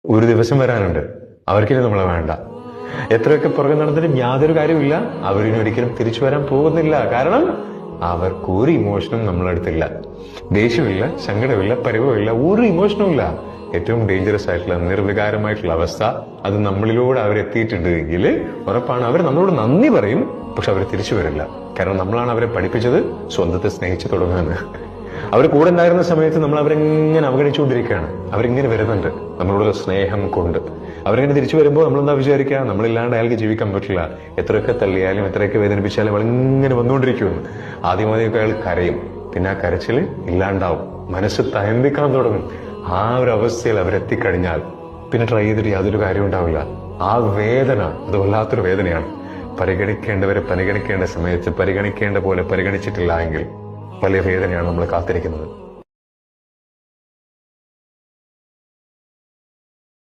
ഒരു ദിവസം വരാനുണ്ട്, അവർക്കിനി നമ്മളെ വേണ്ട. എത്രയൊക്കെ പുറകെ നടന്നിട്ടും യാതൊരു കാര്യമില്ല. അവരിനി ഒരിക്കലും തിരിച്ചു വരാൻ പോകുന്നില്ല. കാരണം അവർക്ക് ഒരു ഇമോഷനും നമ്മളെടുത്തില്ല. ദേഷ്യമില്ല, സങ്കടമില്ല, പരിവമില്ല, ഒരു ഇമോഷനും ഇല്ല. ഏറ്റവും ഡേഞ്ചറസ് ആയിട്ടുള്ള നിർവികാരമായിട്ടുള്ള അവസ്ഥ അത് നമ്മളിലൂടെ അവരെത്തിയിട്ടുണ്ട് എങ്കിൽ ഉറപ്പാണ് അവർ നമ്മളോട് നന്ദി പറയും. പക്ഷെ അവർ തിരിച്ചു വരില്ല. കാരണം നമ്മളാണ് അവരെ പഠിപ്പിച്ചത് സ്വന്തത്തെ സ്നേഹിച്ചു തുടങ്ങുന്നത്. അവർ കൂടെ ഉണ്ടായിരുന്ന സമയത്ത് നമ്മൾ അവരെങ്ങനെ അവഗണിച്ചുകൊണ്ടിരിക്കുകയാണ്. അവരിങ്ങനെ വരുന്നുണ്ട് നമ്മളോട് സ്നേഹം കൊണ്ട്. അവരിങ്ങനെ തിരിച്ചു വരുമ്പോൾ നമ്മളെന്താ വിചാരിക്കുക, നമ്മളില്ലാണ്ട് അയാൾക്ക് ജീവിക്കാൻ പറ്റില്ല. എത്രയൊക്കെ തള്ളിയാലും എത്രയൊക്കെ വേദനിപ്പിച്ചാലും അവളിങ്ങനെ വന്നുകൊണ്ടിരിക്കുമെന്ന്. ആദ്യമൊക്കെ അയാൾ കരയും, പിന്നെ ആ കരച്ചിൽ ഇല്ലാണ്ടാവും, മനസ്സ് തയമ്പിക്കാൻ തുടങ്ങും. ആ ഒരു അവസ്ഥയിൽ അവരെത്തിക്കഴിഞ്ഞാൽ പിന്നെ ട്രൈ ചെയ്തിട്ട് യാതൊരു കാര്യം ഉണ്ടാവില്ല. ആ വേദന അത് വല്ലാത്തൊരു വേദനയാണ്. പരിഗണിക്കേണ്ടവരെ പരിഗണിക്കേണ്ട സമയത്ത് പരിഗണിക്കേണ്ട പോലെ പരിഗണിച്ചിട്ടില്ല എങ്കിൽ വലിയ വേദനയാണ് നമ്മൾ കാത്തിരിക്കുന്നത്.